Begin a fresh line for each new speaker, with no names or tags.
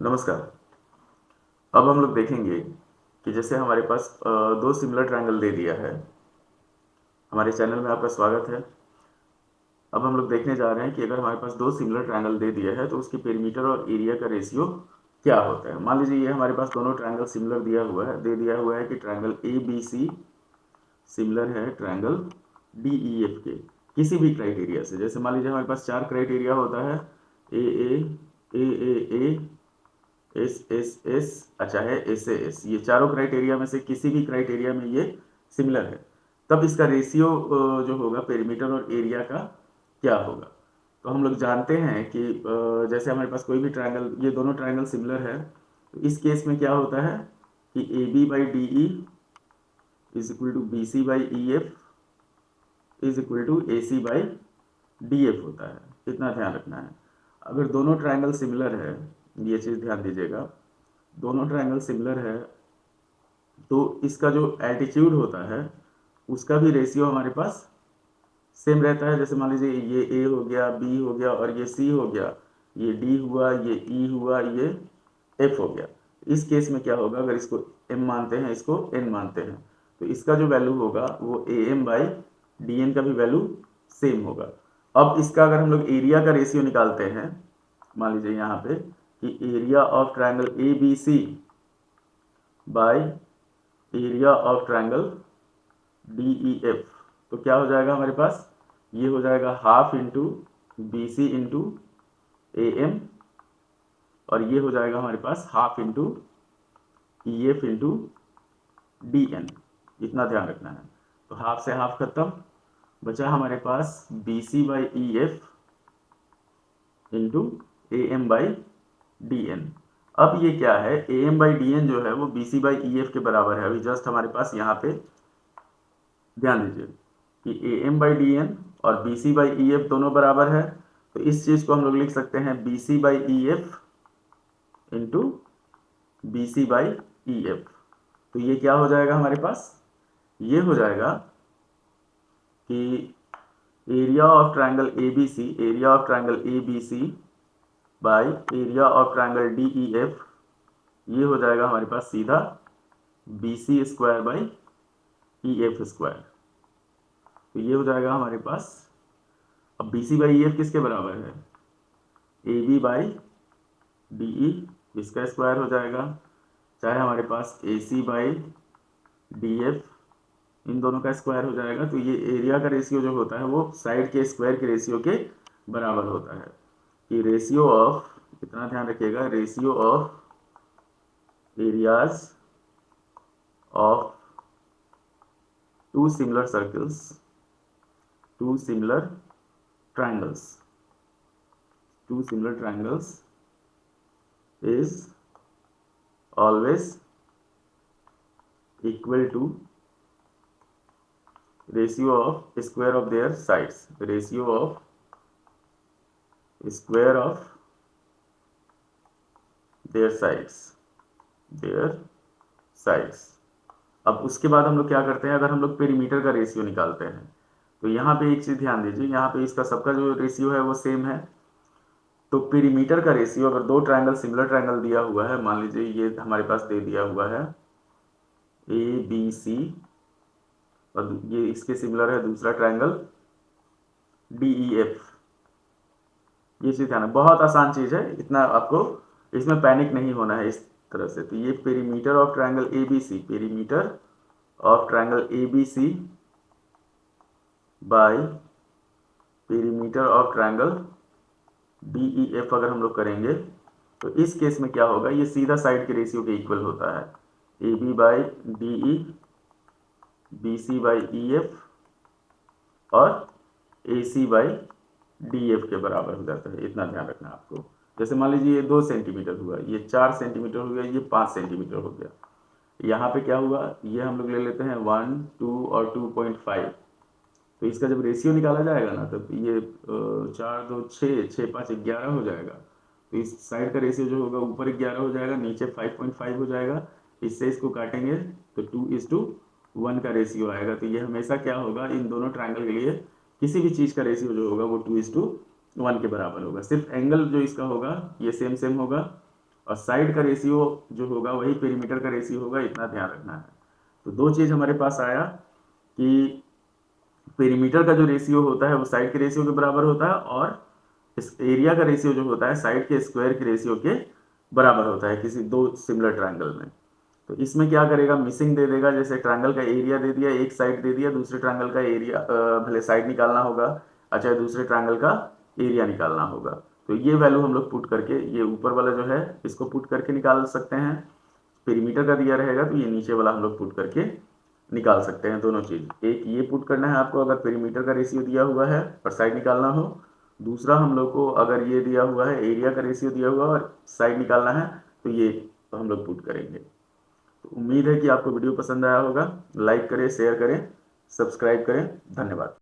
नमस्कार। अब हम लोग देखेंगे कि जैसे हमारे पास दो सिमिलर ट्रायंगल दे दिया है। हमारे चैनल में आपका स्वागत है। अब हम लोग देखने जा रहे हैं कि अगर हमारे पास दो सिमिलर ट्रायंगल दे दिया है तो उसके पेरीमीटर और एरिया का रेशियो क्या होता है। मान लीजिए ये हमारे पास दोनों ट्रायंगल सिमिलर दे दिया हुआ है कि triangle A B C similar है ट्रायंगल डी ई एफ के किसी भी क्राइटेरिया से। जैसे मान लीजिए हमारे पास चार क्राइटेरिया होता है, ए एस एस एस अच्छा है एस ए एस, ये चारों क्राइटेरिया में से किसी भी क्राइटेरिया में ये सिमिलर है, तब इसका रेशियो जो होगा पेरीमीटर और एरिया का क्या होगा। तो हम लोग जानते हैं कि जैसे हमारे पास कोई भी ट्रायंगल, ये दोनों ट्रायंगल सिमिलर है, तो इस केस में क्या होता है कि A B by D E is equal to B C by E F is equal to A C by D F होता है। इतना ध्यान रखना है। अगर दोनों ट्रायंगल सिमिलर है, ये चीज़ ध्यान दीजिएगा, दोनों ट्रायंगल सिमिलर है तो इसका जो एल्टीट्यूड होता है उसका भी रेशियो हमारे पास सेम रहता है। जैसे मान लीजिए ये ए हो गया, बी हो गया और ये सी हो गया, ये डी हुआ, ये ई हुआ, ये एफ हो गया। इस केस में क्या होगा, अगर इसको एम मानते हैं, इसको एन मानते हैं, तो इसका जो वैल्यू होगा वो A M by D N का भी वैल्यू सेम होगा। अब इसका अगर हम लोग एरिया का रेशियो निकालते हैं, मान लीजिए यहाँ पे कि area of triangle A B C by area of triangle D E F, तो क्या हो जाएगा हमारे पास, ये हो जाएगा half into B C into A M, और ये हो जाएगा हमारे पास half into E F into D N. इतना ध्यान रखना है। तो हाफ से हाफ खत्म, बचा हमारे पास B C by E F into A M by D N. अब ये क्या है, A M by D N जो है वो B C by E F के बराबर है। अभी जस्ट हमारे पास यहाँ पे ध्यान दीजिए कि A M by D N और B C by E F दोनों बराबर है, तो इस चीज को हम लोग लिख सकते हैं B C by E F into B C by E F. तो ये क्या हो जाएगा हमारे पास, ये हो जाएगा कि area of triangle A B C, area of triangle A B C by area of triangle D E F, ये हो जाएगा हमारे पास सीधा B C square by E F square. तो ये हो जाएगा हमारे पास। अब B C by E F किसके बराबर है, A B by D E, इसका स्क्वायर हो जाएगा, चाहे हमारे पास A C by D F, इन दोनों का स्क्वायर हो जाएगा। तो ये एरिया का रेशियो जो होता है वो साइड के स्क्वायर के रेशियो के बराबर होता है। कि रेशियो ऑफ, इतना ध्यान रखिएगा, ratio of areas of two similar circles, two similar triangles, two similar triangles is always equal to ratio of square of their sides, ratio of square of their sides। अब उसके बाद हम लोग क्या करते हैं, अगर हम लोग पेरीमीटर का रेशियो निकालते हैं, तो यहाँ पे एक चीज ध्यान दीजिए, यहाँ पे इसका सबका जो रेशियो है वो सेम है। तो पेरीमीटर का रेशियो, अगर दो ट्रायंगल सिमिलर ट्रायंगल दिया हुआ है, मान लीजिए ये हमारे पास दे दिया हुआ है ए बी सी, और ये इसके सिमिलर है दूसरा ट्रायंगल डी ई एफ। ये चीज ध्यान है, बहुत आसान चीज है, इतना आपको इसमें पैनिक नहीं होना है इस तरह से। तो ये perimeter of triangle A B C, perimeter of triangle A B C by perimeter of triangle D E F अगर हम लोग करेंगे, तो इस केस में क्या होगा, ये सीधा साइड के रेशियो के इक्वल होता है। A B by D E, B C by E F और A C by D F के बराबर हो जाता है। इतना ध्यान रखना आपको। जैसे मान लीजिए ये 2 सेंटीमीटर हुआ, ये 4 सेंटीमीटर हो गया, ये 5 सेंटीमीटर हो गया। यहाँ पे क्या हुआ, ये हम लोग ले लेते हैं 1, 2 और 2.5। तो इसका जब रेशियो निकाला जाएगा ना, तब ये 4 2 6, 6 5 11 हो जाएगा। तो इस साइड का रेशियो जो होगा ऊपर 11 हो जाएगा, नीचे 5.5 हो जाएगा। इससे इसको काटेंगे तो 2:1 का रेशियो आएगा। तो ये हमेशा क्या होगा, इन दोनों ट्रायंगल के लिए किसी भी चीज़ का रेशियो जो होगा वो 2:1 के बराबर होगा। सिर्फ एंगल जो इसका होगा ये सेम होगा, और साइड का रेशियो जो होगा वही पेरीमीटर का रेशियो होगा, इतना ध्यान रखना है। तो दो चीज़ हमारे पास आया कि पेरीमीटर का जो रेशियो होता है वो साइड के रेशियो के बराबर होता है, और इस एरिया का रेशियो जो होता है साइड के स्क्वायर के रेशियो के बराबर होता है किसी दो सिमिलर ट्रायंगल में। तो इसमें क्या करेगा, मिसिंग दे देगा। जैसे ट्रायंगल का एरिया दे दिया, एक साइड दे दिया, दूसरे ट्रायंगल का एरिया भले साइड निकालना होगा, अच्छा दूसरे ट्रायंगल का एरिया निकालना होगा। तो ये वैल्यू हम लोग पुट करके, ये ऊपर वाला जो है इसको पुट करके निकाल सकते हैं। पेरीमीटर का दिया रहेगा तो ये नीचे वाला हम लोग पुट करके निकाल सकते हैं। दोनों चीज, एक ये पुट करना है आपको अगर पेरीमीटर का रेशियो दिया हुआ है और साइड निकालना हो, दूसरा हम लोग को अगर ये दिया हुआ है एरिया का रेशियो दिया हुआ और साइड निकालना है, तो ये हम लोग पुट करेंगे। तो उम्मीद है कि आपको वीडियो पसंद आया होगा। लाइक करें, शेयर करें, सब्सक्राइब करें। धन्यवाद।